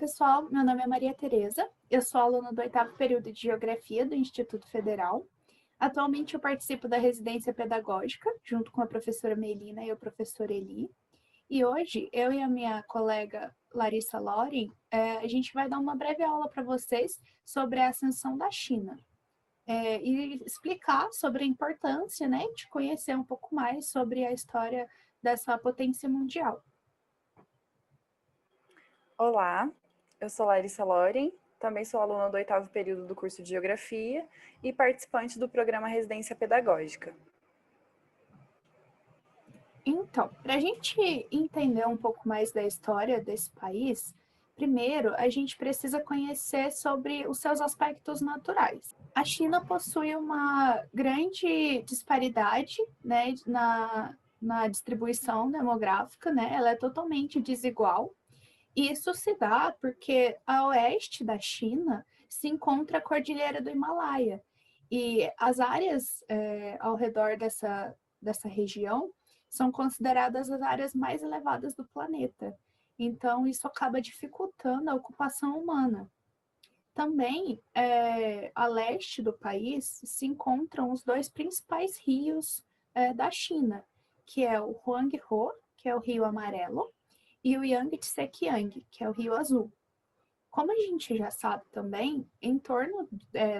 pessoal, meu nome é Maria Tereza, eu sou aluna do 8º período de Geografia do Instituto Federal. Atualmente eu participo da residência pedagógica, junto com a professora Melina e o professor Eli. E hoje, eu e a minha colega Larissa Loren, a gente vai dar uma breve aula para vocês sobre a ascensão da China. E explicar sobre a importância, né, de conhecer um pouco mais sobre a história dessa potência mundial. Olá, eu sou Larissa Loren, também sou aluna do 8º período do curso de Geografia e participante do programa Residência Pedagógica. Então, para a gente entender um pouco mais da história desse país, primeiro a gente precisa conhecer sobre os seus aspectos naturais. A China possui uma grande disparidade, né, na distribuição demográfica, né? Ela é totalmente desigual. E isso se dá porque a oeste da China se encontra a Cordilheira do Himalaia. E as áreas ao redor dessa região são consideradas as áreas mais elevadas do planeta. Então, isso acaba dificultando a ocupação humana. Também, a leste do país, se encontram os dois principais rios da China, que é o Huanghe, que é o Rio Amarelo, e o Yangtze-Kiang, que é o Rio Azul. Como a gente já sabe também, em torno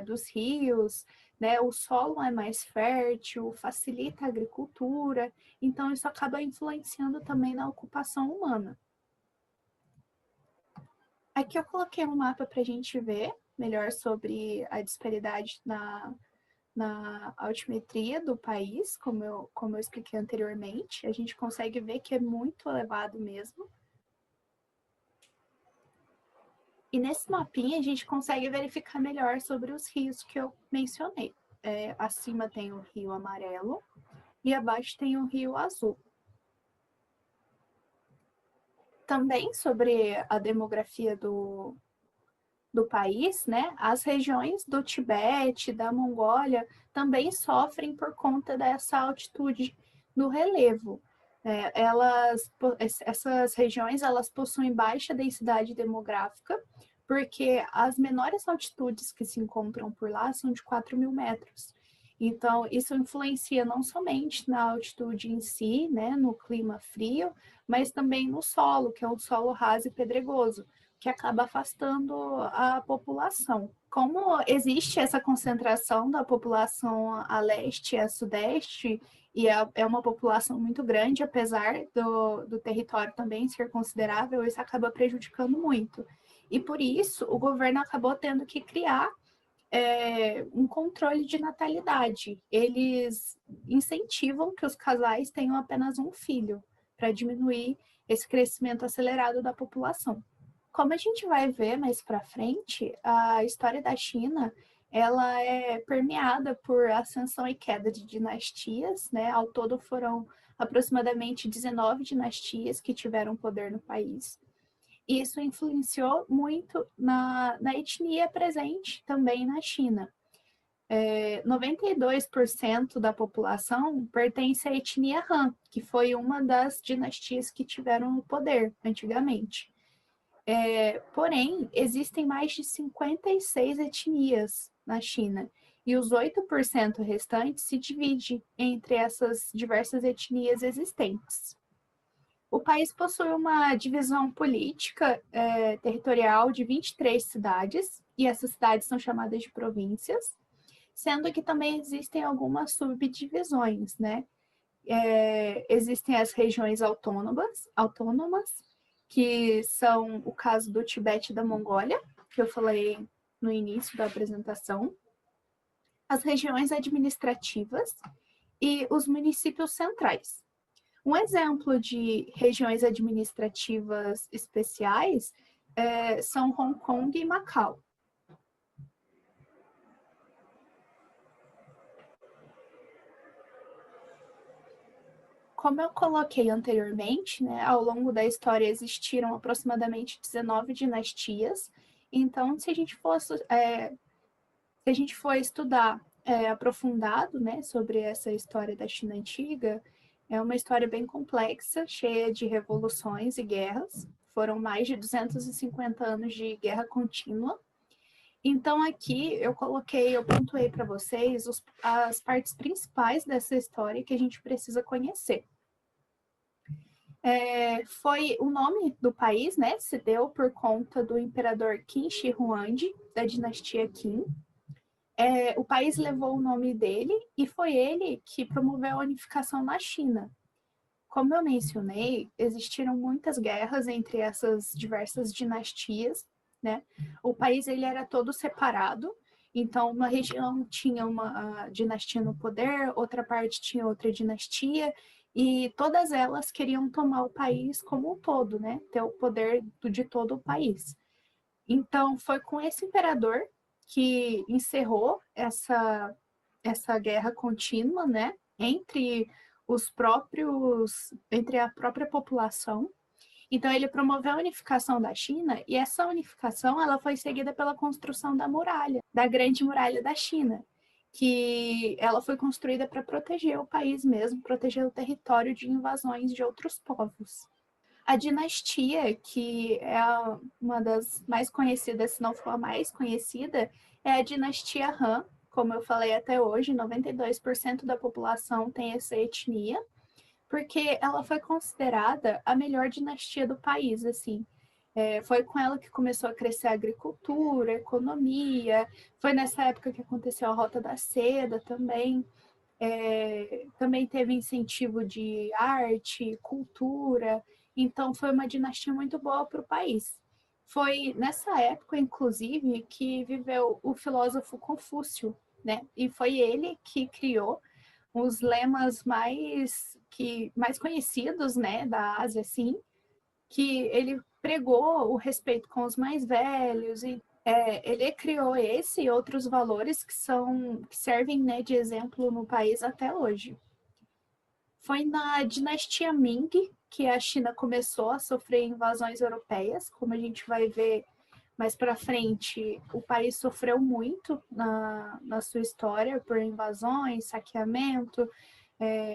dos rios, né, o solo é mais fértil, facilita a agricultura, então isso acaba influenciando também na ocupação humana. Aqui eu coloquei um mapa para a gente ver melhor sobre a disparidade na altimetria do país, como eu expliquei anteriormente. A gente consegue ver que é muito elevado mesmo. E nesse mapinha a gente consegue verificar melhor sobre os rios que eu mencionei. Acima tem o Rio Amarelo e abaixo tem o Rio Azul. Também sobre a demografia do país, né? As regiões do Tibete, da Mongólia, também sofrem por conta dessa altitude no relevo. Essas regiões elas possuem baixa densidade demográfica, porque as menores altitudes que se encontram por lá são de 4.000 metros. Então, isso influencia não somente na altitude em si, né, no clima frio, mas também no solo, que é um solo raso e pedregoso, que acaba afastando a população. Como existe essa concentração da população a leste e a sudeste, e é uma população muito grande, apesar do território também ser considerável, isso acaba prejudicando muito. E por isso, o governo acabou tendo que criar um controle de natalidade. Eles incentivam que os casais tenham apenas um filho, para diminuir esse crescimento acelerado da população. Como a gente vai ver mais para frente, a história da China ela é permeada por ascensão e queda de dinastias, né? Ao todo foram aproximadamente 19 dinastias que tiveram poder no país. Isso influenciou muito na etnia presente também na China. 92% da população pertence à etnia Han, que foi uma das dinastias que tiveram o poder antigamente. Porém, existem mais de 56 etnias na China, e os 8% restantes se divide entre essas diversas etnias existentes. O país possui uma divisão política territorial de 23 cidades, e essas cidades são chamadas de províncias, sendo que também existem algumas subdivisões, né? Existem as regiões autônomas, que são o caso do Tibete e da Mongólia, que eu falei no início da apresentação, as regiões administrativas e os municípios centrais. Um exemplo de regiões administrativas especiais são Hong Kong e Macau. Como eu coloquei anteriormente, né, ao longo da história existiram aproximadamente 19 dinastias. Então, se a gente for estudar aprofundado, né, sobre essa história da China antiga, é uma história bem complexa, cheia de revoluções e guerras. Foram mais de 250 anos de guerra contínua. Então, aqui eu pontuei para vocês as partes principais dessa história que a gente precisa conhecer. Foi o nome do país, né? Se deu por conta do imperador Qin Shi Huangdi, da dinastia Qin. O país levou o nome dele e foi ele que promoveu a unificação na China. Como eu mencionei, existiram muitas guerras entre essas diversas dinastias, né? O país ele era todo separado, então uma região tinha uma dinastia no poder, outra parte tinha outra dinastia, e todas elas queriam tomar o país como um todo, né? Ter o poder de todo o país. Então foi com esse imperador que encerrou essa guerra contínua, né? Entre a própria população. Então ele promoveu a unificação da China e essa unificação ela foi seguida pela construção da muralha, da Grande Muralha da China, que ela foi construída para proteger o país mesmo, proteger o território de invasões de outros povos. A dinastia, que é uma das mais conhecidas, se não for a mais conhecida, é a dinastia Han. Como eu falei até hoje, 92% da população tem essa etnia, porque ela foi considerada a melhor dinastia do país, assim. Foi com ela que começou a crescer a agricultura, a economia, foi nessa época que aconteceu a Rota da Seda também. Também teve incentivo de arte, cultura, então foi uma dinastia muito boa para o país. Foi nessa época, inclusive, que viveu o filósofo Confúcio, né? E foi ele que criou os lemas mais conhecidos, né, da Ásia, assim, que ele pregou o respeito com os mais velhos e ele criou esse e outros valores que servem, né, de exemplo no país até hoje. Foi na dinastia Ming que a China começou a sofrer invasões europeias, como a gente vai ver mais para frente, o país sofreu muito na sua história por invasões, saqueamento,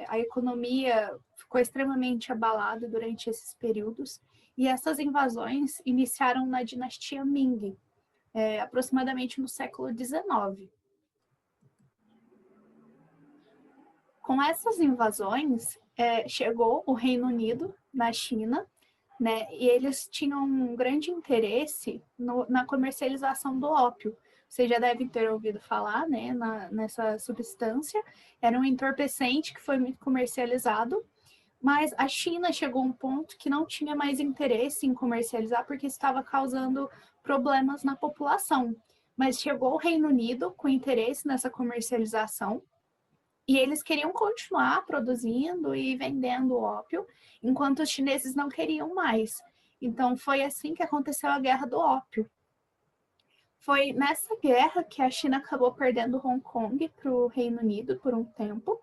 a economia ficou extremamente abalada durante esses períodos, e essas invasões iniciaram na dinastia Ming, aproximadamente no século XIX. Com essas invasões, chegou o Reino Unido na China, né, e eles tinham um grande interesse na comercialização do ópio. Vocês já devem ter ouvido falar, né, nessa substância. Era um entorpecente que foi muito comercializado, mas a China chegou a um ponto que não tinha mais interesse em comercializar porque estava causando problemas na população. Mas chegou o Reino Unido com interesse nessa comercialização e eles queriam continuar produzindo e vendendo ópio, enquanto os chineses não queriam mais. Então foi assim que aconteceu a Guerra do Ópio. Foi nessa guerra que a China acabou perdendo Hong Kong para o Reino Unido por um tempo.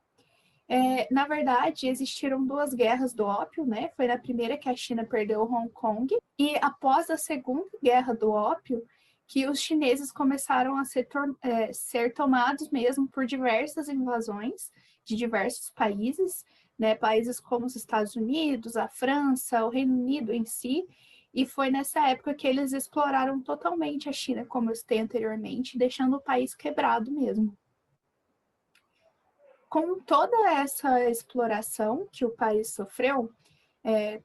Na verdade, existiram duas guerras do ópio, né? Foi na primeira que a China perdeu Hong Kong, e após a segunda guerra do ópio, que os chineses começaram a ser tomados mesmo por diversas invasões de diversos países, né? Países como os Estados Unidos, a França, o Reino Unido em si, e foi nessa época que eles exploraram totalmente a China, como eu citei anteriormente, deixando o país quebrado mesmo. Com toda essa exploração que o país sofreu,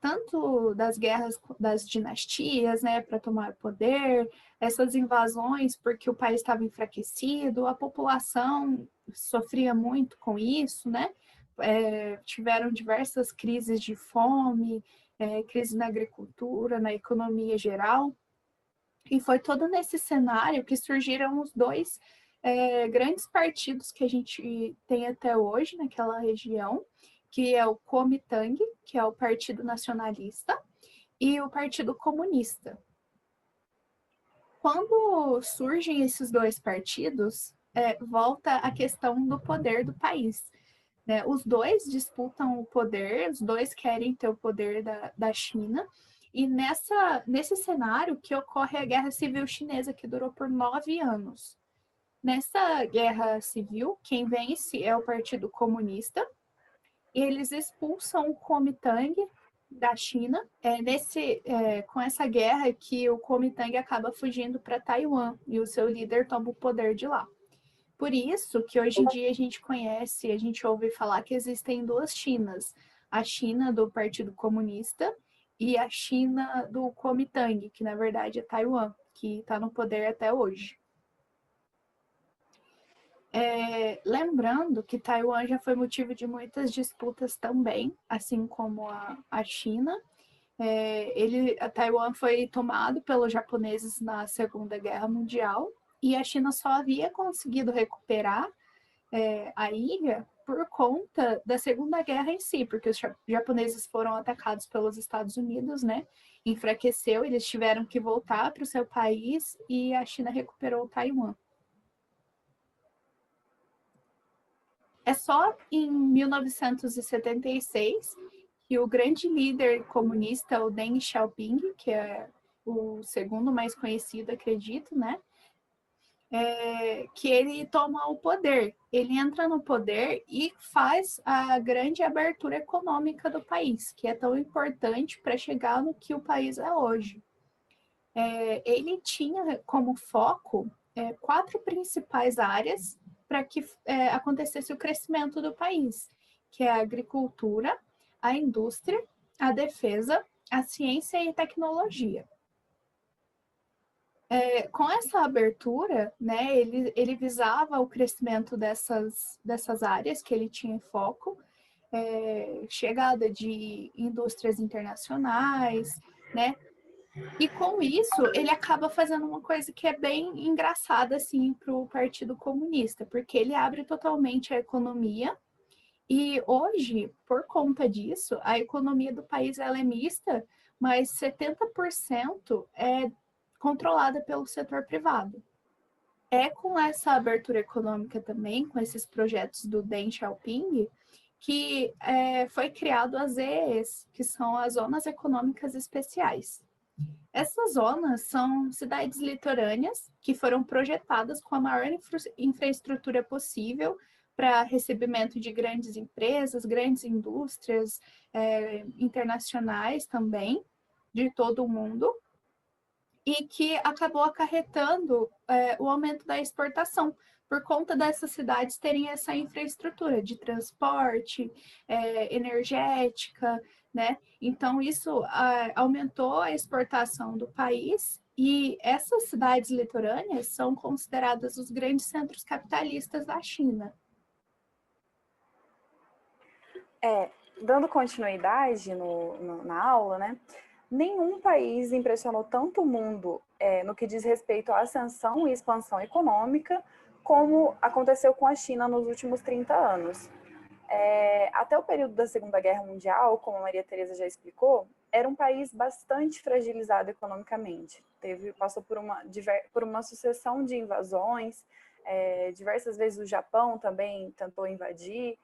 tanto das guerras das dinastias, né, para tomar poder, essas invasões porque o país estava enfraquecido, a população sofria muito com isso, né? Tiveram diversas crises de fome, crise na agricultura, na economia geral, e foi todo nesse cenário que surgiram os dois grandes partidos que a gente tem até hoje naquela região, que é o Kuomintang, que é o Partido Nacionalista, e o Partido Comunista. Quando surgem esses dois partidos, volta a questão do poder do país. Né? Os dois disputam o poder, os dois querem ter o poder da China, e nesse cenário que ocorre a Guerra Civil Chinesa, que durou por 9 anos. Nessa guerra civil, quem vence é o Partido Comunista, e eles expulsam o Kuomintang da China. Com essa guerra que o Kuomintang acaba fugindo para Taiwan e o seu líder toma o poder de lá. Por isso que hoje em dia a gente conhece, a gente ouve falar que existem duas Chinas, a China do Partido Comunista e a China do Kuomintang, que na verdade é Taiwan, que está no poder até hoje. Lembrando que Taiwan já foi motivo de muitas disputas também, assim como a China. Taiwan foi tomado pelos japoneses na Segunda Guerra Mundial e a China só havia conseguido recuperar a ilha por conta da Segunda Guerra em si, porque os japoneses foram atacados pelos Estados Unidos, né? Enfraqueceu, eles tiveram que voltar para o seu país e a China recuperou Taiwan. É só em 1976 que o grande líder comunista, o Deng Xiaoping, que é o segundo mais conhecido, acredito, né? Que ele toma o poder. Ele entra no poder e faz a grande abertura econômica do país, que é tão importante para chegar no que o país é hoje. Ele tinha como foco 4 principais áreas para que acontecesse o crescimento do país, que é a agricultura, a indústria, a defesa, a ciência e a tecnologia. Com essa abertura, né, ele visava o crescimento dessas áreas que ele tinha em foco, chegada de indústrias internacionais, né? E com isso, ele acaba fazendo uma coisa que é bem engraçada, assim, para o Partido Comunista, porque ele abre totalmente a economia e hoje, por conta disso, a economia do país ela é mista, mas 70% é controlada pelo setor privado. Com essa abertura econômica também, com esses projetos do Deng Xiaoping, que foi criado as ZEEs, que são as Zonas Econômicas Especiais. Essas zonas são cidades litorâneas que foram projetadas com a maior infraestrutura possível para recebimento de grandes empresas, grandes indústrias internacionais também, de todo o mundo, e que acabou acarretando o aumento da exportação, por conta dessas cidades terem essa infraestrutura de transporte, energética, né? Então, isso aumentou a exportação do país e essas cidades litorâneas são consideradas os grandes centros capitalistas da China. Dando continuidade na aula, né? Nenhum país impressionou tanto o mundo no que diz respeito à ascensão e expansão econômica, como aconteceu com a China nos últimos 30 anos. Até o período da Segunda Guerra Mundial, como a Maria Tereza já explicou, era um país bastante fragilizado economicamente. Passou por uma sucessão de invasões, diversas vezes o Japão também tentou invadir,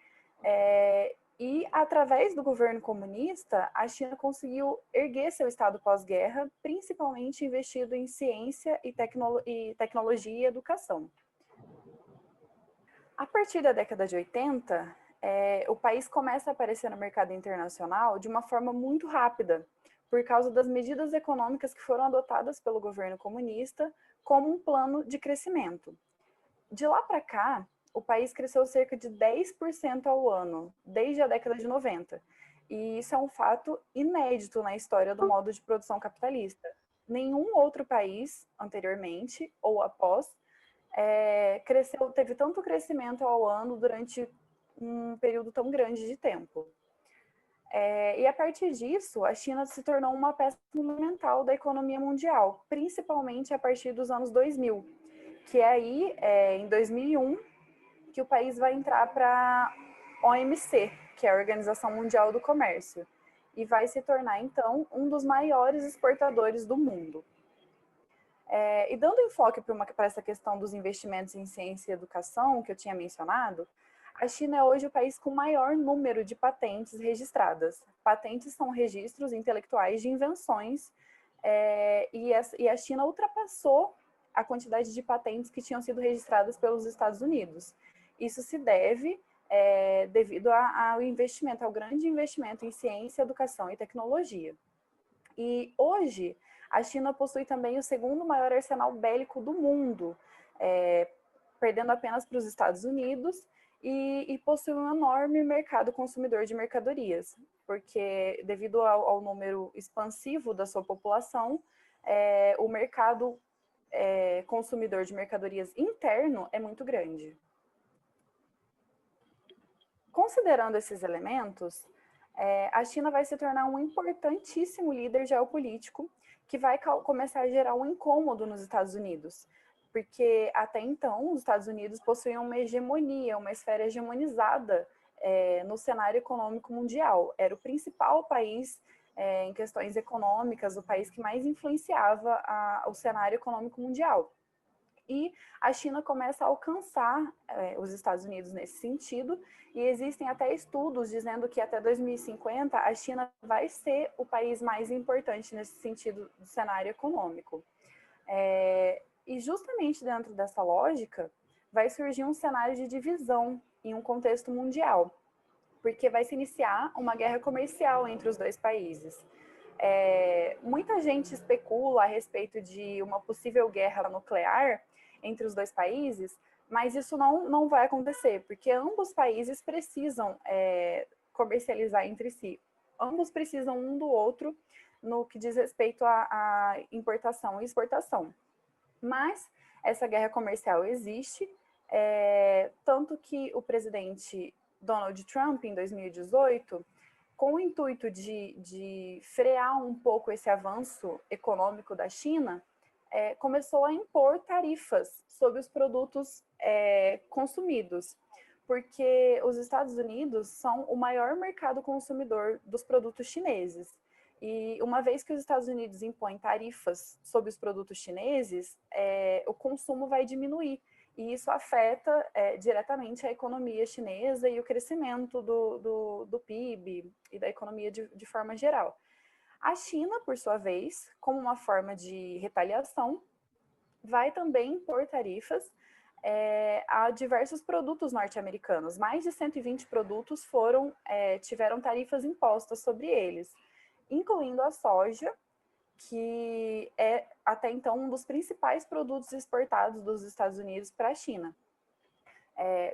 e, através do governo comunista, a China conseguiu erguer seu Estado pós-guerra, principalmente investindo em ciência e tecnologia e educação. A partir da década de 80, o país começa a aparecer no mercado internacional de uma forma muito rápida, por causa das medidas econômicas que foram adotadas pelo governo comunista como um plano de crescimento. De lá para cá, o país cresceu cerca de 10% ao ano, desde a década de 90. E isso é um fato inédito na história do modo de produção capitalista. Nenhum outro país, anteriormente ou após, teve tanto crescimento ao ano durante um período tão grande de tempo. E a partir disso, a China se tornou uma peça fundamental da economia mundial, principalmente a partir dos anos 2000, que é aí, em 2001, que o país vai entrar para a OMC, que é a Organização Mundial do Comércio, e vai se tornar, então, um dos maiores exportadores do mundo. E dando enfoque para essa questão dos investimentos em ciência e educação, que eu tinha mencionado, a China é hoje o país com maior número de patentes registradas. Patentes são registros intelectuais de invenções, e a China ultrapassou a quantidade de patentes que tinham sido registradas pelos Estados Unidos. Isso se deve devido ao investimento, ao grande investimento em ciência, educação e tecnologia. E hoje, a China possui também o segundo maior arsenal bélico do mundo, perdendo apenas para os Estados Unidos, e possui um enorme mercado consumidor de mercadorias, porque devido ao número expansivo da sua população, o mercado consumidor de mercadorias interno é muito grande. Considerando esses elementos, a China vai se tornar um importantíssimo líder geopolítico que vai começar a gerar um incômodo nos Estados Unidos, porque até então os Estados Unidos possuíam uma hegemonia, uma esfera hegemonizada no cenário econômico mundial. Era o principal país em questões econômicas, o país que mais influenciava o cenário econômico mundial. E a China começa a alcançar os Estados Unidos nesse sentido, e existem até estudos dizendo que até 2050 a China vai ser o país mais importante nesse sentido do cenário econômico. E justamente dentro dessa lógica vai surgir um cenário de divisão em um contexto mundial, porque vai se iniciar uma guerra comercial entre os dois países. Muita gente especula a respeito de uma possível guerra nuclear entre os dois países, mas isso não vai acontecer, porque ambos países precisam comercializar entre si. Ambos precisam um do outro no que diz respeito à importação e exportação. Mas essa guerra comercial existe, tanto que o presidente Donald Trump, em 2018, com o intuito de frear um pouco esse avanço econômico da China, começou a impor tarifas sobre os produtos consumidos, porque os Estados Unidos são o maior mercado consumidor dos produtos chineses. E uma vez que os Estados Unidos impõem tarifas sobre os produtos chineses, o consumo vai diminuir. E isso afeta diretamente a economia chinesa e o crescimento do PIB e da economia de forma geral. A China, por sua vez, como uma forma de retaliação, vai também impor tarifas a diversos produtos norte-americanos. Mais de 120 produtos tiveram tarifas impostas sobre eles, incluindo a soja, que é até então um dos principais produtos exportados dos Estados Unidos para a China.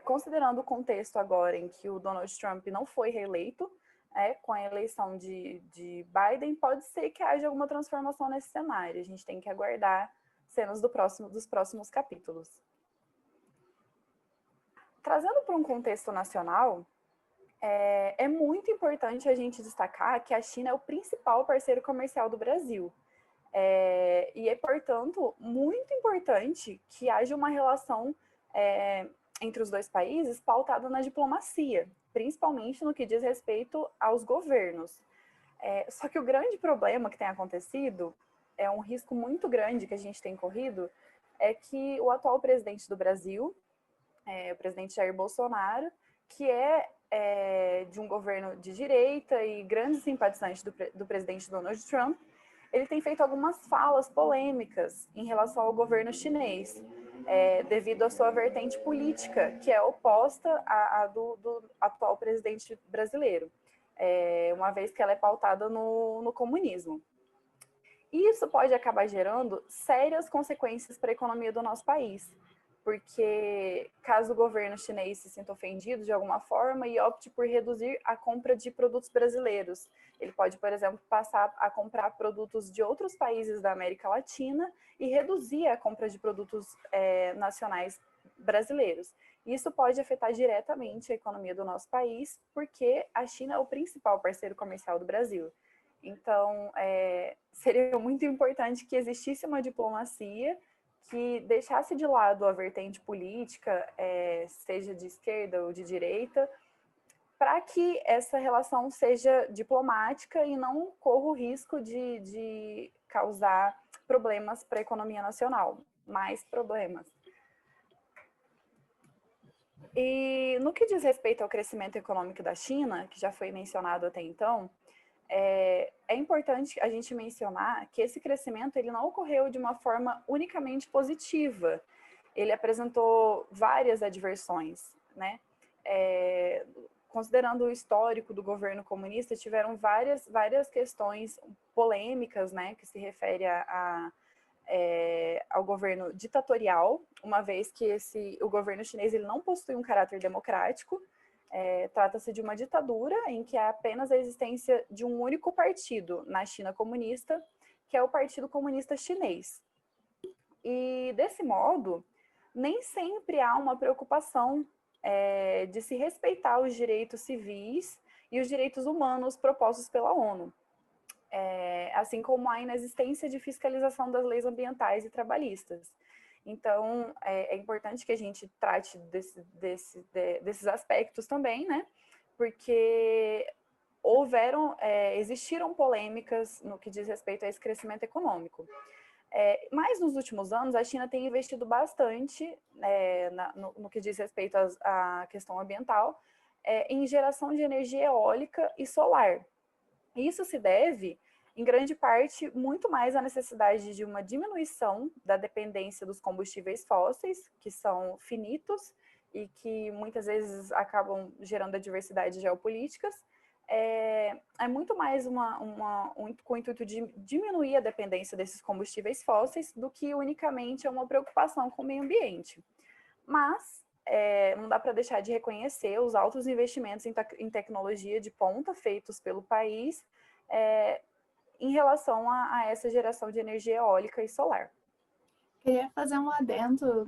Considerando o contexto agora em que o Donald Trump não foi reeleito, com a eleição de Biden, pode ser que haja alguma transformação nesse cenário. A gente tem que aguardar cenas dos próximos capítulos. Trazendo para um contexto nacional, é muito importante a gente destacar que a China é o principal parceiro comercial do Brasil. E é, portanto, muito importante que haja uma relação entre os dois países pautada na diplomacia, principalmente no que diz respeito aos governos. Só que o grande problema que tem acontecido, um risco muito grande que a gente tem corrido, é que o atual presidente do Brasil, o presidente Jair Bolsonaro, que de um governo de direita e grande simpatizante do presidente Donald Trump, ele tem feito algumas falas polêmicas em relação ao governo chinês, devido à sua vertente política, que é oposta à do atual presidente brasileiro, uma vez que ela é pautada no comunismo. E isso pode acabar gerando sérias consequências para a economia do nosso país, porque caso o governo chinês se sinta ofendido de alguma forma e opte por reduzir a compra de produtos brasileiros, ele pode, por exemplo, passar a comprar produtos de outros países da América Latina e reduzir a compra de produtos nacionais brasileiros. Isso pode afetar diretamente a economia do nosso país, porque a China é o principal parceiro comercial do Brasil. Então, seria muito importante que existisse uma diplomacia que deixasse de lado a vertente política, seja de esquerda ou de direita, para que essa relação seja diplomática e não corra o risco de causar problemas para a economia nacional, mais problemas. E no que diz respeito ao crescimento econômico da China, que já foi mencionado até então, é importante a gente mencionar que esse crescimento ele não ocorreu de uma forma unicamente positiva. Ele apresentou várias adversões, né? considerando o histórico do governo comunista, tiveram várias questões polêmicas, né, que se refere ao governo ditatorial, uma vez que o governo chinês ele não possui um caráter democrático. Trata-se de uma ditadura em que há apenas a existência de um único partido na China comunista, que é o Partido Comunista Chinês. E, desse modo, nem sempre há uma preocupação de se respeitar os direitos civis e os direitos humanos propostos pela ONU. Assim como a inexistência de fiscalização das leis ambientais e trabalhistas. Então, é importante que a gente trate desses aspectos também, né? Porque existiram polêmicas no que diz respeito a esse crescimento econômico. Mas nos últimos anos, a China tem investido bastante no que diz respeito à questão ambiental, em geração de energia eólica e solar. Isso se deve, em grande parte, muito mais à necessidade de uma diminuição da dependência dos combustíveis fósseis, que são finitos e que muitas vezes acabam gerando adversidades geopolíticas. Muito mais com o intuito de diminuir a dependência desses combustíveis fósseis do que unicamente uma preocupação com o meio ambiente. Mas não dá para deixar de reconhecer os altos investimentos em tecnologia de ponta feitos pelo país em relação a essa geração de energia eólica e solar. Queria fazer um adendo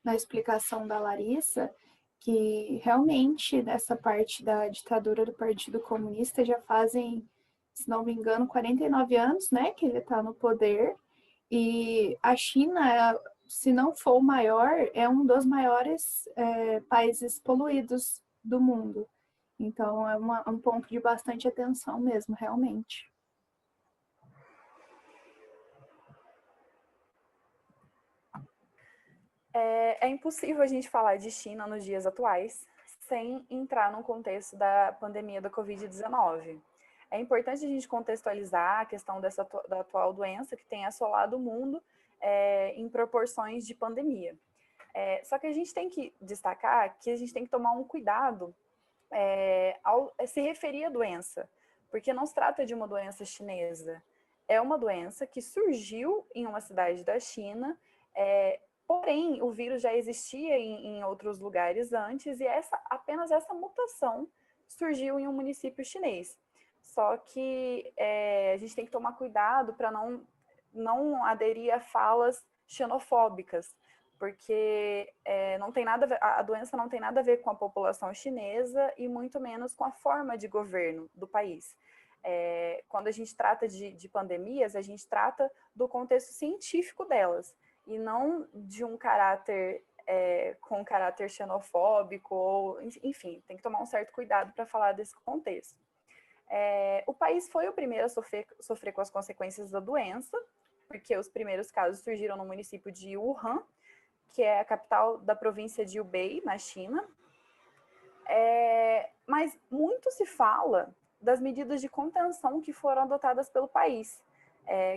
na explicação da Larissa, que realmente nessa parte da ditadura do Partido Comunista já fazem, se não me engano, 49 anos, né, que ele está no poder, e a China, se não for o maior, é um dos maiores países poluídos do mundo. Então é um ponto de bastante atenção mesmo, realmente. É impossível a gente falar de China nos dias atuais sem entrar no contexto da pandemia da Covid-19. É importante a gente contextualizar a questão da atual doença que tem assolado o mundo em proporções de pandemia. Só que a gente tem que destacar que a gente tem que tomar um cuidado ao se referir à doença, porque não se trata de uma doença chinesa. É uma doença que surgiu em uma cidade da China, porém, o vírus já existia em outros lugares antes e apenas essa mutação surgiu em um município chinês. Só que a gente tem que tomar cuidado para não aderir a falas xenofóbicas, porque não tem nada a ver, a doença não tem nada a ver com a população chinesa e muito menos com a forma de governo do país. Quando a gente trata de pandemias, a gente trata do contexto científico delas, e não de um caráter com caráter xenofóbico, ou, enfim, tem que tomar um certo cuidado para falar desse contexto. O país foi o primeiro a sofrer com as consequências da doença, porque os primeiros casos surgiram no município de Wuhan, que é a capital da província de Hubei, na China. Mas muito se fala das medidas de contenção que foram adotadas pelo país,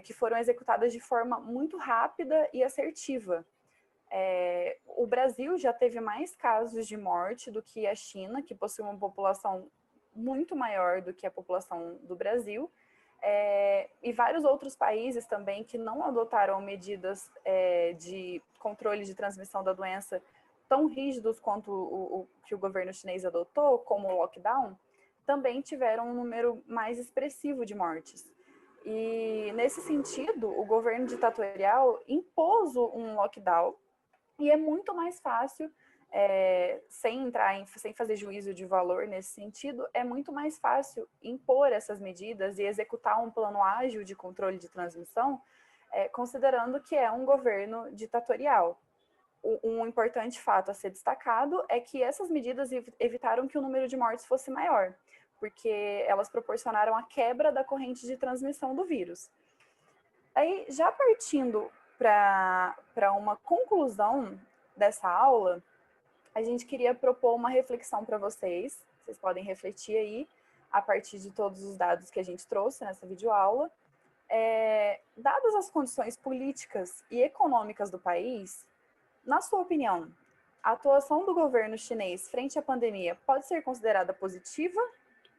que foram executadas de forma muito rápida e assertiva. O Brasil já teve mais casos de morte do que a China, que possui uma população muito maior do que a população do Brasil, e vários outros países também que não adotaram medidas de controle de transmissão da doença tão rígidos quanto o que o governo chinês adotou, como o lockdown, também tiveram um número mais expressivo de mortes. E, nesse sentido, o governo ditatorial impôs um lockdown, e é muito mais fácil, sem fazer juízo de valor nesse sentido, é muito mais fácil impor essas medidas e executar um plano ágil de controle de transmissão, considerando que é um governo ditatorial. Um importante fato a ser destacado é que essas medidas evitaram que o número de mortes fosse maior, porque elas proporcionaram a quebra da corrente de transmissão do vírus. Aí, já partindo para uma conclusão dessa aula, a gente queria propor uma reflexão para vocês podem refletir aí, a partir de todos os dados que a gente trouxe nessa videoaula. Dadas as condições políticas e econômicas do país, na sua opinião, A atuação do governo chinês frente à pandemia pode ser considerada positiva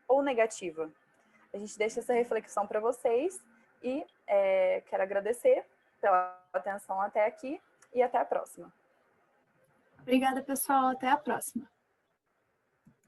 ou negativa? A gente deixa essa reflexão para vocês e quero agradecer pela atenção até aqui e até a próxima. Obrigada, pessoal. Até a próxima.